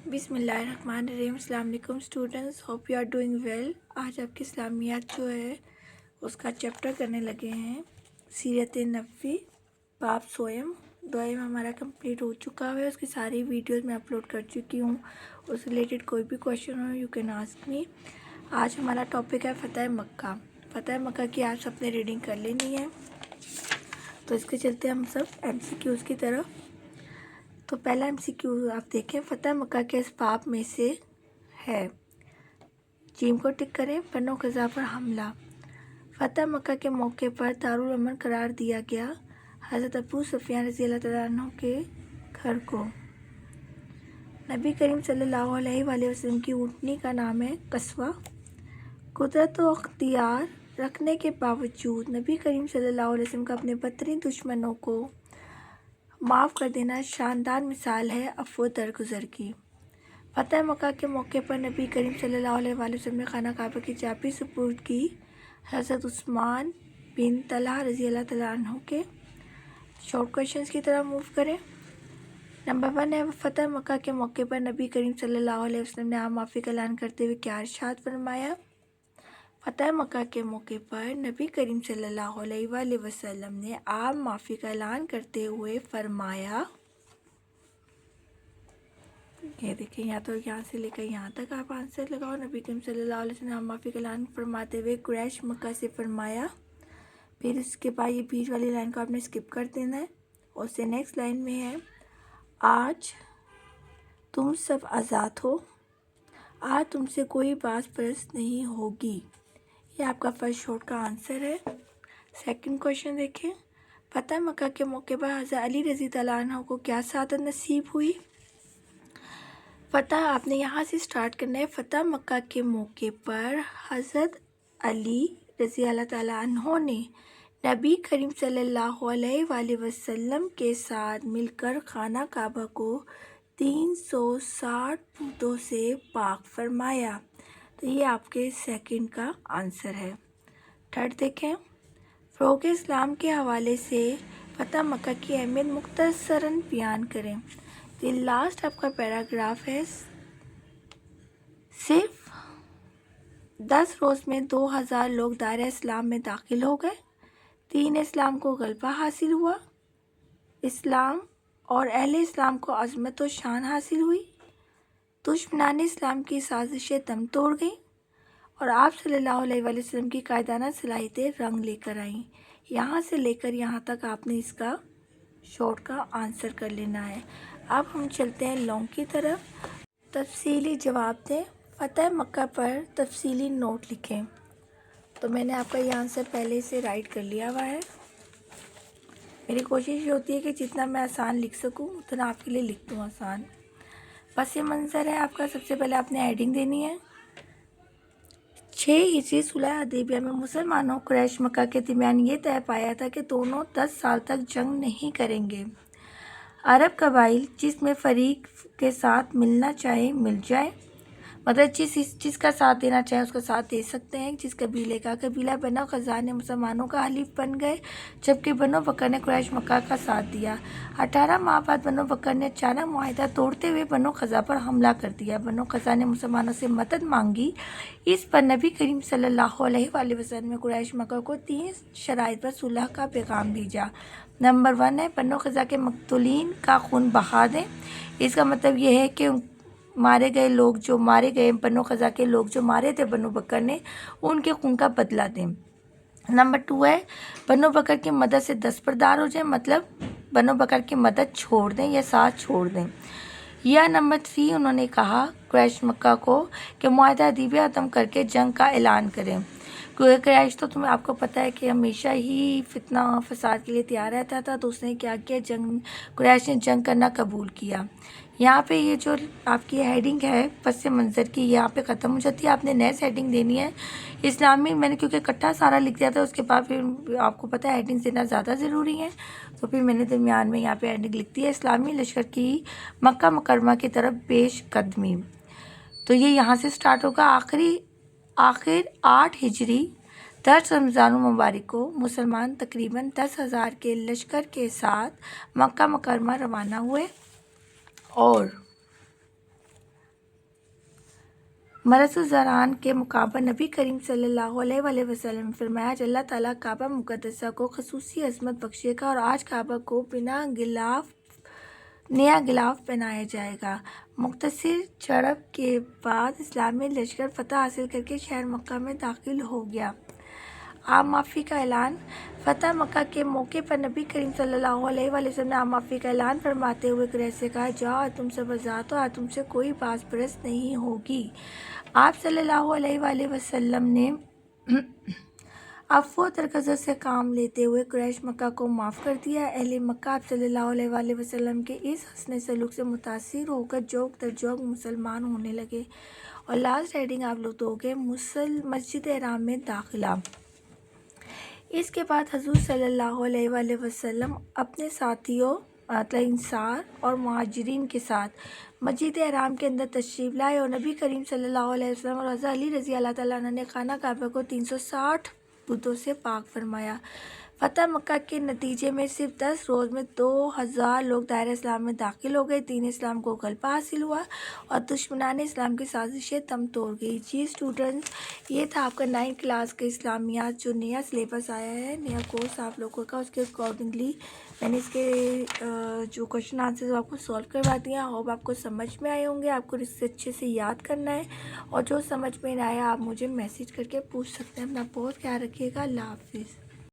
بسم اللہ الرحمن الرحیم۔ السلام علیکم students, hope you are doing well. آج آپ کی اسلامیات جو ہے اس کا چیپٹر کرنے لگے ہیں، سیرت نبوی باب سوئم دوئم ہمارا کمپلیٹ ہو چکا ہے۔ اس کی ساری ویڈیوز میں اپلوڈ کر چکی ہوں، اس ریلیٹڈ کوئی بھی question who you can ask me. آج ہمارا ٹاپک ہے فتح مکہ۔ فتح مکہ کی آپ سب نے ریڈنگ کر لینی ہے، تو اس کے چلتے ہم سب ایم سی کیوز کی طرف۔ تو پہلا ایم سی کیو آپ دیکھیں، فتح مکہ کے اسباب میں سے ہے، جیم کو ٹک کریں، بنو قضا پر حملہ۔ فتح مکہ کے موقع پر دارالامن قرار دیا گیا حضرت ابو سفیان رضی اللہ تعالیٰ عنہ کے گھر کو۔ نبی کریم صلی اللہ علیہ وآلہ وسلم کی اونٹنی کا نام ہے قصوہ۔ قدرت و اختیار رکھنے کے باوجود نبی کریم صلی اللہ علیہ وسلم کا اپنے بدترین دشمنوں کو معاف کر دینا شاندار مثال ہے عفو درگزر کی۔ فتح مکہ کے موقع پر نبی کریم صلی اللہ علیہ وآلہ وسلم نے خانہ کعبہ کی چابی سپرد کی حضرت عثمان بن طلحہ رضی اللہ تعالیٰ عنہ کے۔ شارٹ کویشچنز کی طرف موو کریں۔ نمبر 1 ہے، فتح مکہ کے موقع پر نبی کریم صلی اللہ علیہ وسلم نے عام معافی کا اعلان کرتے ہوئے کیا ارشاد فرمایا؟ فتح مکہ کے موقع پر نبی کریم صلی اللہ علیہ وآلہ وسلم نے عام معافی کا اعلان کرتے ہوئے فرمایا، یہ دیکھیں، یا تو یہاں سے لے کر یہاں تک آپ آنسر لگاؤ۔ نبی کریم صلی اللہ علیہ وسلم نے عام معافی کا اعلان فرماتے ہوئے قریش مکہ سے فرمایا، پھر اس کے بعد یہ بیچ والی لائن کو آپ نے اسکپ کر دینا ہے، اور اس سے نیکسٹ لائن میں ہے، آج تم سب آزاد ہو، آج تم سے کوئی باز پرست نہیں ہوگی۔ یہ آپ کا فرسٹ شارٹ کا آنسر ہے۔ سیکنڈ کویشچن دیکھیں، فتح مکہ کے موقع پر حضرت علی رضی اللہ عنہ کو کیا سعادت نصیب ہوئی؟ فتح آپ نے یہاں سے سٹارٹ کرنا ہے۔ فتح مکہ کے موقع پر حضرت علی رضی اللہ تعالیٰ عنہ نے نبی کریم صلی اللہ علیہ وآلہ وسلم کے ساتھ مل کر خانہ کعبہ کو 360 بتوں سے پاک فرمایا۔ تو یہ آپ کے سیکنڈ کا آنسر ہے۔ تھرڈ دیکھیں، فروغ اسلام کے حوالے سے فتح مکہ کی اہمیت مختصراً بیان کریں۔ یہ لاسٹ آپ کا پیراگراف ہے۔ صرف 10 روز میں 2000 لوگ دائرہ اسلام میں داخل ہو گئے، دین اسلام کو غلبہ حاصل ہوا، اسلام اور اہل اسلام کو عظمت و شان حاصل ہوئی، دشمنان اسلام کی سازشیں دم توڑ گئیں، اور آپ صلی اللہ علیہ وآلہ وسلم کی قائدانہ صلاحیتیں رنگ لے کر آئیں۔ یہاں سے لے کر یہاں تک آپ نے اس کا شارٹ کا آنسر کر لینا ہے۔ اب ہم چلتے ہیں لانگ کی طرف۔ تفصیلی جواب دیں، فتح مکہ پر تفصیلی نوٹ لکھیں۔ تو میں نے آپ کا یہ آنسر پہلے سے رائٹ کر لیا ہوا ہے۔ میری کوشش یہ ہوتی ہے کہ جتنا میں آسان لکھ سکوں اتنا آپ کے لیے لکھ دوں آسان۔ پس منظر ہے آپ کا، سب سے پہلے آپ نے ایڈنگ دینی ہے۔ 6 ہجری صلح حدیبیہ میں مسلمانوں قریش مکہ کے درمیان یہ طے پایا تھا کہ دونوں 10 سال تک جنگ نہیں کریں گے۔ عرب قبائل جس میں فریق کے ساتھ ملنا چاہے مل جائے، مطلب جس کا ساتھ دینا چاہے اس کا ساتھ دے سکتے ہیں۔ جس قبیلے کا قبیلہ بنو قزا نے مسلمانوں کا حلیف بن گئے، جبکہ بنو بکر نے قریش مکہ کا ساتھ دیا۔ 18 ماہ بعد بنو بکر نے اچانک معاہدہ توڑتے ہوئے بنو قزا پر حملہ کر دیا۔ بنو قزا نے مسلمانوں سے مدد مانگی، اس پر نبی کریم صلی اللہ علیہ وآلہ وسلم نے قریش مکہ کو 3 شرائط پر صلح کا پیغام بھیجا۔ نمبر 1 ہے، بنو قزا کے مقتولین کا خون بہا دیں۔ اس کا مطلب یہ ہے کہ مارے گئے بنو قزا کے لوگ جو مارے تھے بنو بکر نے، ان کے خون کا بدلہ دیں۔ نمبر 2 ہے، بنو بکر کی مدد سے دستبردار ہو جائیں، مطلب بنو بکر کی مدد چھوڑ دیں یا ساتھ چھوڑ دیں۔ یا نمبر 3 انہوں نے کہا قریش مکہ کو کہ معاہدہ حدیبیہ ختم کر کے جنگ کا اعلان کریں، کیونکہ قریش تو آپ کو پتہ ہے کہ ہمیشہ ہی فتنہ فساد کے لیے تیار رہتا تھا، تو اس نے کیا کیا، قریش نے جنگ کرنا قبول کیا۔ یہاں پہ یہ جو آپ کی ہیڈنگ ہے پس منظر کی، یہاں پہ ختم ہو جاتی ہے، آپ نے نیکسٹ ہیڈنگ دینی ہے اسلامی۔ میں نے کیونکہ اکٹھا سارا لکھ دیا تھا، اس کے بعد پھر آپ کو پتہ ہے ہیڈنگ دینا زیادہ ضروری ہے، تو پھر میں نے درمیان میں یہاں پہ ہیڈنگ لکھ دی ہے، اسلامی لشکر کی مکہ مکرمہ کی طرف پیش قدمی۔ تو یہ یہاں سے سٹارٹ ہوگا۔ آخر 8 ہجری 10 رمضان المبارک کو مسلمان تقریباً 10,000 کے لشکر کے ساتھ مکہ مکرمہ روانہ ہوئے، اور مرض الزران کے مقابل نبی کریم صلی اللہ علیہ وآلہ وسلم نے فرمایا کہ اللہ تعالیٰ کعبہ مقدسہ کو خصوصی عظمت بخشے گا اور آج کعبہ کو نیا غلاف پہنایا جائے گا۔ مختصر جھڑپ کے بعد اسلامی لشکر فتح حاصل کر کے شہر مکہ میں داخل ہو گیا۔ عام معافی کا اعلان۔ فتح مکہ کے موقع پر نبی کریم صلی اللہ علیہ وآلہ وسلم نے عام معافی کا اعلان فرماتے ہوئے قریش سے کہا، جاؤ تم سب آزاد ہو، آج تم سے کوئی باز پرست نہیں ہوگی۔ آپ صلی اللہ علیہ وآلہ وسلم نے عفو و درگزر سے کام لیتے ہوئے قریش مکہ کو معاف کر دیا۔ اہل مکہ آپ صلی اللہ علیہ وآلہ وسلم کے اس حسن سلوک سے متاثر ہو کر جوگ در جوگ مسلمان ہونے لگے۔ اور لاسٹ ہیڈنگ آپ لوگ دو گے مسجد حرام میں داخلہ۔ اس کے بعد حضور صلی اللہ علیہ وآلہ وسلم اپنے ساتھیوں انصار اور مہاجرین کے ساتھ مسجد حرام کے اندر تشریف لائے اور نبی کریم صلی اللہ علیہ وسلم اور حضرت علی رضی اللہ تعالیٰ عنہ نے خانہ کعبہ کو 360 بتوں سے پاک فرمایا۔ فتح مکہ کے نتیجے میں صرف 10 روز میں 2000 لوگ دائرہ اسلام میں داخل ہو گئے، دین اسلام کو غلبہ حاصل ہوا اور دشمنان اسلام کی سازشیں دم توڑ گئی۔ جی اسٹوڈنٹس، یہ تھا آپ کا 9 کلاس کے اسلامیات جو نیا سلیبس آیا ہے، نیا کورس آپ لوگوں کا، اس کے اکارڈنگلی میں نے اس کے جو کوشچن آنسرز آپ کو سولو کروا دیا۔ ہوپ آپ کو سمجھ میں آئے ہوں گے، آپ کو اس سے اچھے سے یاد کرنا ہے، اور جو سمجھ میں نہ آیا آپ مجھے میسج کر کے پوچھ سکتے ہیں۔ اپنا بہت خیال رکھیے گا۔ اللہ حافظ۔